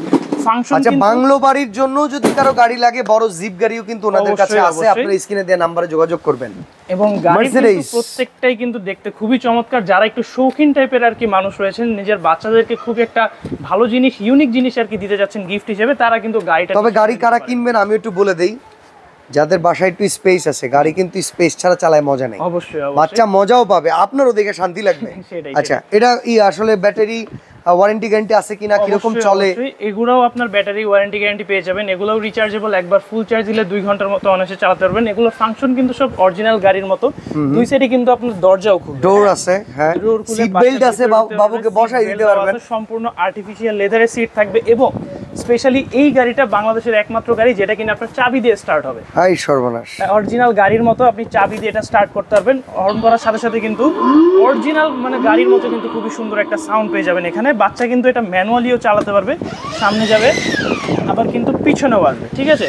ফাংশন, আচ্ছা, বাংলো বাড়ির জন্য যদি কারো গাড়ি লাগে, বড় জিপ গাড়িও কিন্তু ওনাদের কাছে আছে, আপনারা স্ক্রিনে দেওয়া নম্বরে যোগাযোগ করবেন। এবং গাড়ি কিন্তু প্রত্যেকটাই কিন্তু দেখতে খুবই চমৎকার। যারা একটু শৌখিন টাইপের আর কি মানুষ রয়েছেন, নিজের বাচ্চাদেরকে খুব একটা ভালো জিনিস, ইউনিক জিনিস আর কি দিতে যাচ্ছেন গিফট হিসেবে, তারা কিন্তু গাড়িটা। তবে গাড়ি কারা কিনবেন আমি একটু বলে দেই, যাদের বাসায় একটু স্পেস আছে। গাড়ি কিন্তু স্পেস ছাড়া চালায় মজা নেই। অবশ্যই, বাচ্চা মজাও পাবে, আপনারও দেখে শান্তি লাগবে। আচ্ছা, এটা আসলে ব্যাটারি ওয়ারেন্টি গ্যারান্টি আছে কিনা, কিরকম চলে? এগুলোও আপনার ব্যাটারি ওয়ারেন্টি গ্যারান্টি পেয়ে যাবেন। এগুলোও রিচার্জেবল, একবার ফুল চার্জ দিলে 2 ঘন্টার মতো অনায়াসে চালাতে পারবেন। এগুলো ফাংশন কিন্তু সব অরিজিনাল গাড়ির মতো। দুই সাইডে কিন্তু আপনার দরজাও খুলবে, ডোর আছে, হ্যাঁ, সিট বেল্ট আছে, বাবুকে বসাই দিতে পারবেন। সম্পূর্ণ আর্টিফিশিয়াল লেদারের সিট থাকবে, এবং স্পেশালি এই গাড়িটা বাংলাদেশের একমাত্র গাড়ি যেটা কিনা আপনার চাবি দিয়ে স্টার্ট হবে। হাই সর্বনাশ, অরিজিনাল গাড়ির মতো আপনি চাবি দিয়ে এটা স্টার্ট করতে পারবেন। হর্ন করার সাথে সাথে কিন্তু অরিজিনাল মানে গাড়ির মতো কিন্তু খুবই সুন্দর একটা সাউন্ড পেয়ে যাবেন এখানে। বাচ্চা কিন্তু এটা ম্যানুয়ালিও চালাতে পারবে, সামনে যাবে আবার কিন্তু পিছনেও আসবে। ঠিক আছে,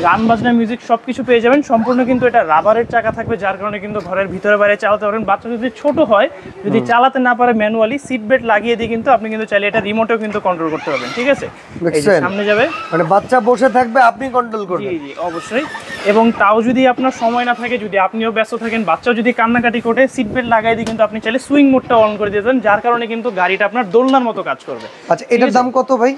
গান বাজনা মিউজিক সবকিছু পেয়ে যাবেন। সম্পূর্ণ কিন্তু এটা রাবারের চাকা থাকবে, যার কারণে কিন্তু ঘরের ভিতরে বাইরে চালাতে পারবেন। বাচ্চা যদি ছোট হয়, যদি চালাতে না পারে, ম্যানুয়ালি সিট বেল্ট লাগিয়ে দিয়ে কিন্তু আপনি কিন্তু চাইলে এটা রিমোটেও কিন্তু কন্ট্রোল করতে পারবেন। ঠিক আছে, সামনে যাবে মানে বাচ্চা বসে থাকবে, আপনি কন্ট্রোল করবেন। জি জি, অবশ্যই। এবং তাও যদি আপনার সময় না থাকে, যদি আপনিও ব্যস্ত থাকেন, বাচ্চাও যদি কান্নাকাটি করে, সিট বেল্ট লাগাই দিয়ে কিন্তু আপনি চাইলে সুইং মোডটা অন করে দিতে পারেন, যার কারণে কিন্তু গাড়িটা আপনার দোলনার মতো কাজ করবে। আচ্ছা, এটার দাম কত ভাই?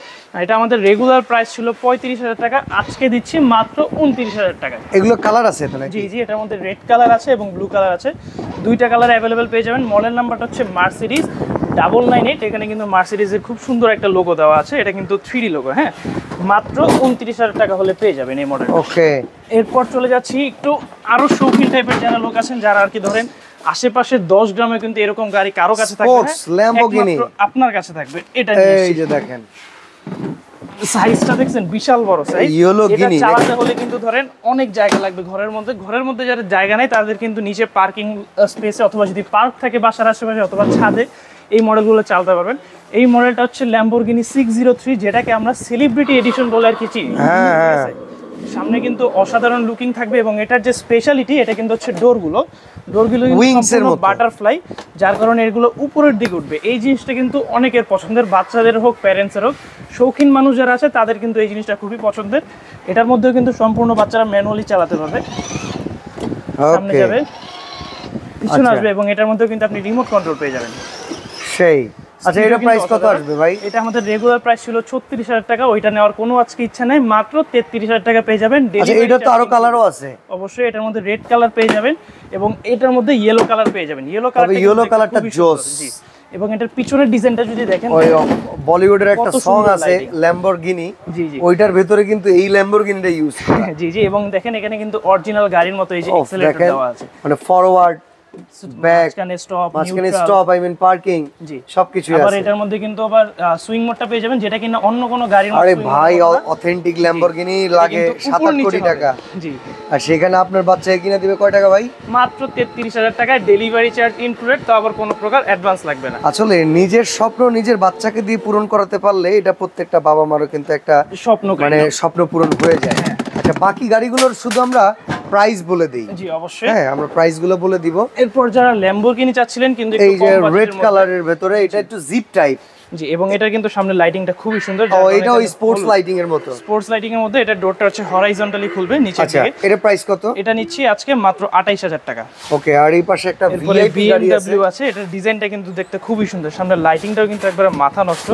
এটা আমাদের রেগুলার প্রাইস ছিল 35,000 টাকা, আজকে দিচ্ছি মাত্র 29,000 টাকা। এগুলো কালার আছে তো নাকি? জি জি, এটার মধ্যে রেড কালার আছে এবং ব্লু কালার আছে, দুইটা কালার অ্যাভেলেবেল পেয়ে যাবেন। মডেল নাম্বারটা হচ্ছে মার্সিডিজ 998, এখানে কিন্তু মার্সিডিজের খুব সুন্দর একটা লোগো দেওয়া আছে, এটা কিন্তু 3D লোগো। হ্যাঁ, মাত্র 29,000 টাকা হলে পেয়ে যাবেন এই মডেল। ওকে, এরপর চলে যাচ্ছি একটু আরো শৌখিন টাইপের যারা লোক আছেন, যারা আর কি ধরেন আশেপাশে 10 গ্রামে কিন্তু এরকম গাড়ি কারো কাছে থাকবে না, ল্যাম্বরগিনি আপনার কাছে থাকবে। এটা এই যে দেখেন সাইজটা দেখছেন, বিশাল বড় সাইজ। এটা চালাতে হলে কিন্তু ধরেন অনেক জায়গা লাগবে ঘরের মধ্যে যারা জায়গা নাই তাদের কিন্তু নিচে পার্কিং স্পেসে অথবা যদি পার্ক থাকে বাসার আশেপাশে অথবা ছাদে এই মডেলগুলো চালাতে পারবেন। এই মডেলটা হচ্ছে ল্যাম্বরগিনি 603, যেটাকে আমরা সেলিব্রিটি এডিশন বলে আর কি চিনি। সামনে কিন্তু অসাধারণ লুকিং থাকবে এবং এটার যে স্পেশালিটি এটা কিন্তু হচ্ছে ডোরগুলো সম্পূর্ণ বাটারফ্লাই, যার কারণে এগুলো উপরের দিকে উঠবে। এই জিনিসটা কিন্তু অনেকের পছন্দের, বাচ্চাদের হোক প্যারেন্টসের হোক, শৌখিন মানুষ যারা আছে তাদের কিন্তু এই জিনিসটা খুবই পছন্দের। এটার মধ্যেও কিন্তু সম্পূর্ণ বাচ্চারা ম্যানুয়ালি চালাতে পারবে। সামনে যাবে, পিছনে আসবে এবং এটার মধ্যেও কিন্তু আপনি রিমোট কন্ট্রোল পেয়ে যাবেন। সেই আচ্ছা, এটা প্রাইস কত আসবে ভাই? এটা আমাদের রেগুলার প্রাইস ছিল 36,000 টাকা, ওইটা নেওয়ার কোনো আজকে ইচ্ছা নাই, মাত্র 33,000 টাকা পেয়ে যাবেন। আচ্ছা, এটা তো আরো কালারও আছে অবশ্যই, এটার মধ্যে রেড কালার পেয়ে যাবেন এবং এটার মধ্যে ইয়েলো কালার পেয়ে যাবেন। ইয়েলো কালারটা জোস। জি, এবং এটার পিছনের ডিজাইনটা যদি দেখেন, ওই বলিউডের একটা সং আছে ল্যাম্বরগিনি, জি জি, ওইটার ভিতরে কিন্তু এই ল্যাম্বরগিনিটা ইউজ করা। জি জি, এবং দেখেন এখানে কিন্তু অরিজিনাল গাড়ির মতো এই যে এক্সেলেটর দেওয়া আছে, মানে ফরওয়ার্ড ব্যাক, মাঝখানে স্টপ, আই মিন পার্কিং, জি সবকিছু আছে। আবার এটার মধ্যে কিন্তু আবার সুইং মোডটা পেয়ে যাবেন, যেটা কিনা অন্য কোনো গাড়ির মতো। আরে ভাই, অথেন্টিক ল্যাম্বরগিনি লাগে 7-8 কোটি টাকা। জি, আর সেখানে আপনার বাচ্চাকে কিনে দিবে কয় টাকা ভাই? মাত্র 33,000 টাকায়, ডেলিভারি চার্জ ইনক্লুডেড, তো আবার কোনো প্রকার অ্যাডভান্স লাগবে না। আসলে নিজের স্বপ্ন নিজের বাচ্চাকে দিয়ে পূরণ করাতে পারলে এটা প্রত্যেকটা বাবা মারও কিন্তু একটা স্বপ্ন, মানে স্বপ্ন পূরণ হয়ে যায়। আচ্ছা, বাকি গাড়িগুলোর শুধু আমরা প্রাইস বলে দেই। জি অবশ্যই, হ্যাঁ, আমরা প্রাইস গুলো বলে দিব। এরপর যারা ল্যাম্বরগিনি চাচ্ছিলেন কিন্তু এই যে রেড কালারের ভিতরে, এটা একটু জিপ টাইপ। জি, এবং এটা কিন্তু সামনে লাইটিংটা খুবই সুন্দর। এটাও স্পোর্টস লাইটিং এর মতো, স্পোর্টস লাইটিং এর মধ্যে। এটা ডোরটা হচ্ছে হরাইজন্টালি খুলবে নিচের দিকে। এর প্রাইস কত? এটা নিচ্ছি আজকে মাত্র 28,000 টাকা। ওকে, আর এই পাশে একটা ভিআইপি গাড়ি আছে। এটার ডিজাইনটা কিন্তু দেখতে খুবই সুন্দর, সামনে লাইটিংটাও কিন্তু একবারে মাথা নষ্ট,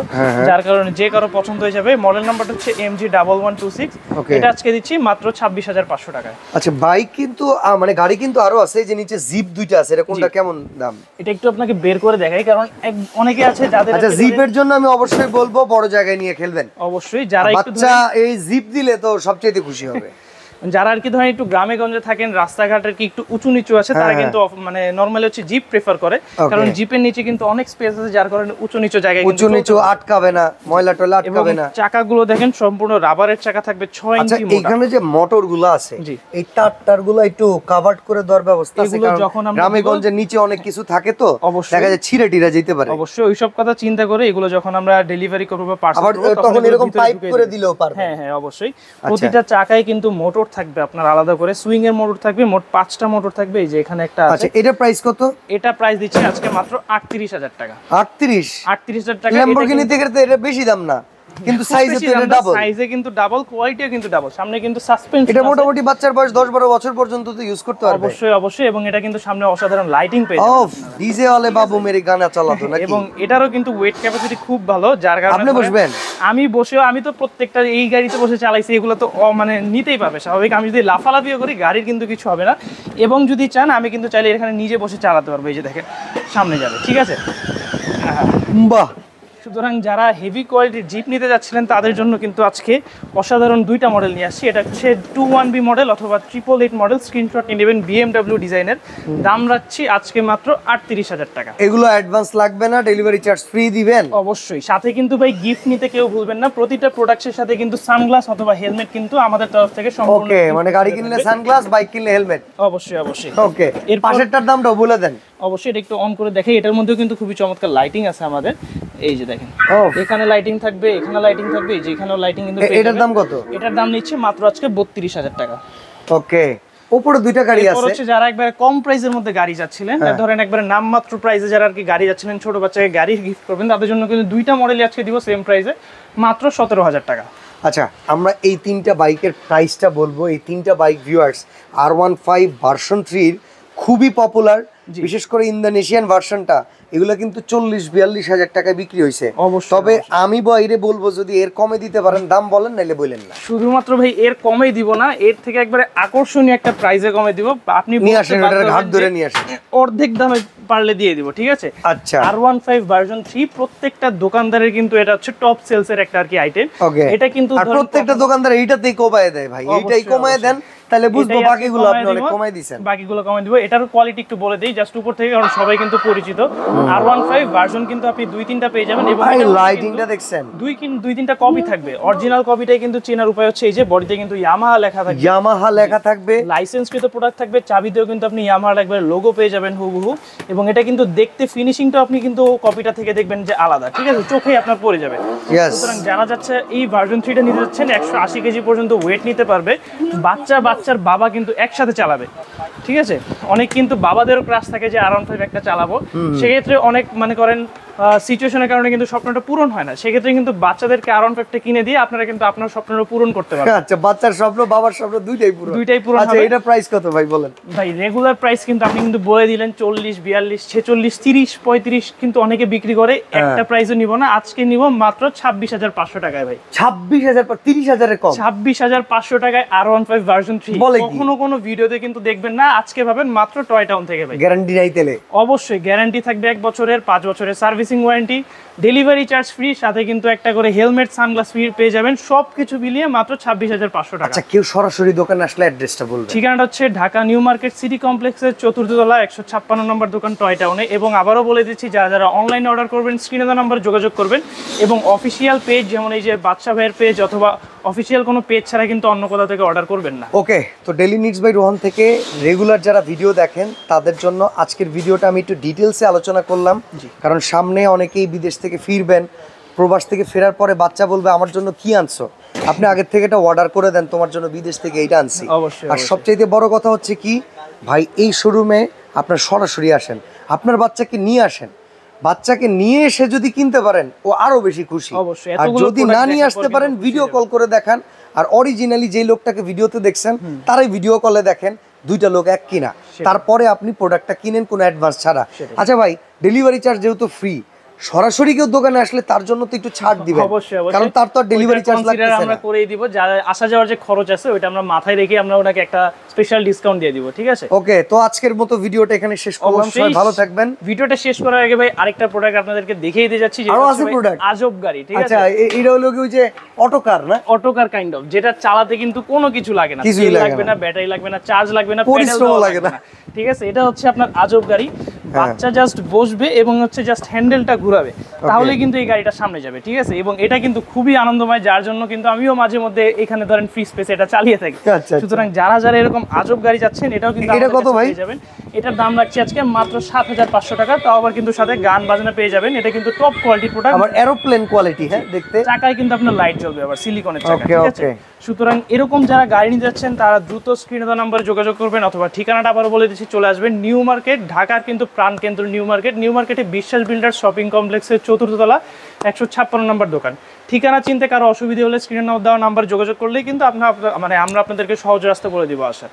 যার কারণে যে কারো পছন্দ হয়ে যাবে। মডেল নাম্বারটা হচ্ছে MG1126। এটা আজকে দিচ্ছি মাত্র 26,500 টাকায়। আচ্ছা, বাইক কিন্তু মানে গাড়ি কিন্তু আরো আছে, যে নিচে জিপ দুইটা আছে, এটা কোনটা কেমন দাম? এটা একটু আপনাকে বের করে দেখাই, কারণ অনেকে আছে যাদের। আচ্ছা, জিপের জন্য আমি অবশ্যই বলবো বড় জায়গায় নিয়ে খেলবেন। অবশ্যই, যারা একটু বাচ্চা এই জিপ দিলে তো সবচেয়ে খুশি হবে। যারা আর কি ধরেন একটু গ্রামে গঞ্জে থাকেন, রাস্তাঘাটের কি একটু উঁচু নিচু আছে, তারা কিন্তু মানে নরমালি হচ্ছে জিপ প্রেফার করে, কারণ জিপের নিচে কিন্তু অনেক স্পেস আছে, যার কারণে উঁচু নিচু জায়গায় উঁচু নিচু আটকাবে না, ময়লা টয়লা আটকাবে না। চাকাগুলো দেখেন সম্পূর্ণ রাবারের চাকা থাকবে 6 ইঞ্চি মোটা। এখানে যে মোটরগুলো আছে, এই তারগুলো একটু কভার করে দেওয়ার ব্যবস্থা আছে, কারণ গ্রামে গঞ্জে নিচে অনেক কিছু থাকে, তো দেখা যায় ছিঁড়ে টিড়ে যেতে পারে। অবশ্যই ওইসব কথা চিন্তা করে এগুলো যখন আমরা ডেলিভারি করব বা পার্সেল করব, তখন এরকম পাইপ করে দিলেও পারবে। হ্যাঁ হ্যাঁ, অবশ্যই। প্রতিটা চাকায় কিন্তু মোটর থাকবে আপনার আলাদা করে, সুইং এর মোটর থাকবে, মোট 5টা মোটর থাকবে। এই যে এখানে একটা আছে। আচ্ছা, এটা প্রাইস কত? এটা প্রাইস দিচ্ছি আজকে মাত্র 38,000 টাকা। 38,000 টাকা। ল্যাম্বরগিনি থেকে তো এটা বেশি দাম না, কিন্তু সাইজে তো এটা ডাবল। সাইজে কিন্তু ডাবল, কোয়ালিটিও কিন্তু ডাবল। সামনে কিন্তু সাসপেনশন, এটা মোটামুটি বাচ্চার বয়স 10-12 বছর পর্যন্ত তো ইউজ করতে পারবে। অবশ্যই অবশ্যই, এবং এটা কিন্তু সামনে অসাধারণ লাইটিং পেয়ে যাবে। ওফ, ডিজে ওয়ালে বাবু মেরে গানা চালাতো নাকি? এবং এটারও কিন্তু ওয়েট ক্যাপাসিটি খুব ভালো, যার কারণে আপনি বসবেন। আমি তো প্রত্যেকটা এই গাড়িতে বসে চালাইছি, এগুলো তো মানে নিতেই পারবে স্বাভাবিক। আমি যদি লাফালাফিও করি গাড়ির কিন্তু কিছু হবে না, এবং যদি চান আমি কিন্তু চাইলে এখানে নিজে বসে চালাতে পারবো। এই যে দেখেন সামনে যাবে, ঠিক আছে? বাহ। সুতরাং যারা হেভি কোয়ালিটির জিপ নিতে যাচ্ছিলেন তাদের জন্য কিন্তু আজকে অসাধারণ দুইটা মডেল নিয়ে আসছি। এটা হচ্ছে 21B মডেল অথবা 888 মডেল, স্ক্রিনশট নিয়ে নেবেন। BMW ডিজাইনের, দাম রাখছি আজকে মাত্র 38,000 টাকা। এগুলো অ্যাডভান্স লাগবে না, ডেলিভারি চার্জ ফ্রি দিবেন? অবশ্যই। সাথে কিন্তু ভাই গিফট নিতে কেউ ভুলবেন না, প্রতিটা প্রোডাক্টের সাথে কিন্তু সানগ্লাস অথবা হেলমেট কিন্তু আমাদের তরফ থেকে সম্পূর্ণ। ওকে, মানে গাড়ি কিনলে সানগ্লাস, বাইক কিনলে হেলমেট। অবশ্যই অবশ্যই। ওকে, এর পাশেরটার দামটাও বলে দেন। অবশ্যই, এটা একটু অন করে দেখাই। এটার মধ্যেও কিন্তু খুবই চমৎকার লাইটিং আছে আমাদের। এই যে দেখেন, এখানে লাইটিং থাকবে, এখানে লাইটিং থাকবে, এই যে এখানেও লাইটিং কিন্তু। এটার দাম কত? এটার দাম নিচ্ছে মাত্র আজকে 32,000 টাকা। ওকে, উপরে দুইটা গাড়ি আছে। হচ্ছে যারা একবারে কম প্রাইসের মধ্যে গাড়ি যাচ্ছিলেন, ধরেন একবারে নামমাত্র প্রাইসে যারা আর কি গাড়ি যাচ্ছিলেন, ছোট বাচ্চাকে গাড়ি গিফট করবেন, তাদের জন্য কিন্তু দুইটা মডেলই আজকে দিব সেম প্রাইসে, মাত্র 17,000 টাকা। আচ্ছা, আমরা এই তিনটা বাইকের প্রাইসটা বলবো। এই তিনটা বাইক ভিউয়ার্স R15 ভার্সন 3 খুবই পপুলার, বিশেষ করে ইন্দোনেশিয়ান ভার্সনটা। এগুলো কিন্তু 40-42 হাজার টাকায় বিক্রি হয়েছে। তবে আমি বাইরে বলবো, যদি এর কমে দিতে পারেন দাম বলেন, নাইলে বলেন না। শুধুমাত্র ভাই এর কমে দিব না, এর থেকে একবারে আকর্ষণীয় একটা প্রাইসে কমে দিব। আপনি নিয়ে আসেন, এটার ঘাট ধরে নিয়ে আসেন, অর্ধেক দামে পারলে দিয়ে দিব, ঠিক আছে? আচ্ছা, R15 ভার্সন 3 প্রত্যেকটা দোকানদারের কিন্তু এটা হচ্ছে টপ সেলস এর একটা আর কি আইটেম। এটা কিন্তু প্রত্যেকটা দোকানদার এইটাতেই কমায় দেয় ভাই, এইটাই কমায় দেন, তাহলে বুঝবো বাকিগুলো আপনি অনেক কমায় দিবেন। বাকিগুলো কমায় দিব। এটার কোয়ালিটি একটু বলে দেই জাস্ট উপর থেকে, কারণ সবাই কিন্তু পরিচিত। R15 ভার্সন কিন্তু আপনি 2-3টা পেয়ে যাবেন এবং ভাই লাইটিংটা দেখছেন, 2-3টা কপি থাকবে। অরিজিনাল কপিটাই কিন্তু চেনার উপায় হচ্ছে এই যে বডিতে কিন্তু ইয়ামাহা লেখা থাকবে, ইয়ামাহা লেখা থাকবে, লাইসেন্সকৃত প্রোডাক্ট থাকবে, চাবিতেও কিন্তু আপনি ইয়ামাহা লাগবে লোগো পেয়ে যাবেন হুবহু। এবং এটা কিন্তু দেখতে ফিনিশিংটা আপনি কিন্তু কপিটা থেকে দেখবেন যে আলাদা, ঠিক আছে? চোখেই আপনার পড়ে যাবে। সুতরাং যারা যাচ্ছে এই ভার্সন 3টা নিতে যাচ্ছেন 180 কেজি পর্যন্ত ওয়েট নিতে পারবে, বাচ্চার বাবা কিন্তু একসাথে চালাবে, ঠিক আছে? অনেক কিন্তু বাবাদেরও ক্রাশ থাকে যে R15 একটা চালাবো, সেক্ষেত্রে অনেক মনে করেন সিচুয়েশনের কারণে কিন্তু স্বপ্নটা পূরণ হয় না, সেক্ষেত্রে কিন্তু বাচ্চাদেরকে R15টা কিনে দিয়ে আপনারা কিন্তু আপনার স্বপ্নটা পূরণ করতে পারবেন। আচ্ছা, বাচ্চার স্বপ্ন বাবার স্বপ্ন দুইটাই পূরণ। আচ্ছা, এটা প্রাইস কত ভাই বলেন? ভাই রেগুলার প্রাইস কিন্তু আপনি কিন্তু বলে দিলেন 40, 42, 46, 30, 35 কিন্তু অনেকে বিক্রি করে, একটা প্রাইসও নিব না, আজকে নিব মাত্র 26,500 টাকায় ভাই। 26,000 পর 30,000 এর কম? 26,500 টাকায় R15 ভার্সন 3। কখনো কোনো ভিডিওতে কিন্তু দেখবেন না, আজকে পাবেন মাত্র টয় টাউন থেকে ভাই। গ্যারান্টি নাই তেলে? অবশ্যই গ্যারান্টি থাকবে 1 বছরের, 5 বছরের servicing warranty, delivery charge free, সাথে কিন্তু একটা করে হেলমেট সানগ্লাস ফ্রি পেয়ে যাবেন। সবকিছু মিলিয়ে মাত্র 26,500 টাকা। আচ্ছা, কেউ সরাসরি দোকানে আসলে অ্যাড্রেসটা বলবেন? ঠিকানাটা হচ্ছে ঢাকা নিউ মার্কেট সিটি কমপ্লেক্সের 4th তলা 156 নম্বর দোকান টয় টাউনে। এবং আবারও বলে দিচ্ছি, যারা অনলাইনে অর্ডার করবেন স্ক্রিনে দেওয়া নাম্বারে যোগাযোগ করবেন, এবং অফিসিয়াল পেজ যেমন এই যে বাদশা ভাইয়ের পেজ অথবা অফিসিয়াল কোনো পেজ ছাড়া কিন্তু অন্য কোথাও থেকে অর্ডার করবেন না। ওকে, তো ডেইলি নিডস বাই রোহান থেকে রেগুলার যারা ভিডিও দেখেন তাদের জন্য আজকের ভিডিওটা আমি একটু ডিটেলসে আলোচনা করলাম, কারণ সামনে অনেকেই বিদেশ থেকে ফিরবেন, প্রবাস থেকে ফেরার পরে বাচ্চা বলবে আমার জন্য কি আনছো, আপনি আগের থেকে এটা অর্ডার করে দেন, তোমার জন্য বিদেশ থেকে এইটা আনছি। আর সবচাইতে বড় কথা হচ্ছে কি ভাই, এই শোরুমে আপনার সরাসরি আসেন, আপনার বাচ্চাকে নিয়ে আসেন, বাচ্চাকে নিয়ে এসে যদি কিনতে পারেন ও আরো বেশি খুশি। আর যদি না নিয়ে আসতে পারেন ভিডিও কল করে দেখান, আর অরিজিনালি যে লোকটাকে ভিডিওতে দেখছেন তারাই ভিডিও কলে দেখেন, দুইটা লোক এক কিনা, তারপরে আপনি প্রোডাক্টটা কিনেন কোনো অ্যাডভান্স ছাড়া। আচ্ছা ভাই, ডেলিভারি চার্জ যেহেতু ফ্রি, সরাসরি কেউ দোকানে আসলে তার জন্য তো একটু ছাড় দিবেন, কারণ তার তো ডেলিভারি চার্জ লাগতেছে না। আমরা করেই দিব, যা আসা যাওয়ার যে খরচ আছে ওটা আমরা মাথায় রেখে আমরা ওনাকে একটা স্পেশাল ডিসকাউন্ট দিয়ে দিব, ঠিক আছে? ওকে, তো আজকের মতো ভিডিওটা এখানে শেষ করলাম, সবাই ভালো থাকবেন। ভিডিওটা শেষ করার আগে ভাই আরেকটা প্রোডাক্ট আপনাদেরকে দেখিয়ে দিতে যাচ্ছি, যেটা হচ্ছে আজব গাড়ি, ঠিক আছে? আচ্ছা, এটা হলো কি ওই যে অটোকার না? অটোকার কাইন্ড অফ, যেটা চালাতে কিন্তু কোনো কিছু লাগে না, তেল লাগবে না, ব্যাটারি লাগবে না, চার্জ লাগবে না, পরিশ্রম লাগে না, ঠিক আছে? এটা হচ্ছে আপনার আজব গাড়ি। বাচ্চা জাস্ট বসবে এবং হচ্ছে জাস্ট হ্যান্ডেলটা ঘোরাবে, তাহলে কিন্তু এই গাড়িটা সামনে যাবে, ঠিক আছে? এবং এটা কিন্তু খুবই আনন্দময়, যার জন্য কিন্তু আমিও মাঝে মধ্যে এখানে ধরেন ফ্রি স্পেসে এটা চালিয়ে থাকি। সুতরাং যারা এরকম আজব গাড়ি যাচ্ছেন, এটাও কিন্তু এটা কত ভাই? যাবেন। এটার দাম রাখছি আজকে মাত্র 7,500 টাকা, তাও আবার কিন্তু সাথে গান বাজনা পেয়ে যাবেন। এটা কিন্তু টপ কোয়ালিটির প্রোডাক্ট, আবার এরোপ্লেন কোয়ালিটি, হ্যাঁ দেখতে। চাকায় কিন্তু আপনার লাইট জ্বলবে, আবার সিলিকনের চাকা, ঠিক আছে? সুতরাং এরকম যারা গাড়ি নিতে যাচ্ছেন তারা দ্রুত স্ক্রিনে দেওয়া নাম্বারে যোগাযোগ করবেন, অথবা ঠিকানাটা আবারও বলে দিচ্ছি, চলে আসবেন নিউ মার্কেট, ঢাকার কিন্তু প্রাণকেন্দ্র নিউ মার্কেট। নিউ মার্কেটে বিশ্বাস বিল্ডার শপিং কমপ্লেক্সের 4th তলা 156 নম্বর দোকান। ঠিকানা চিনতে কারো অসুবিধা হলে স্ক্রিনে দেওয়া নাম্বার যোগাযোগ করলেই কিন্তু আমরা আপনাদেরকে সহজ রাস্তা করে দিব আসার।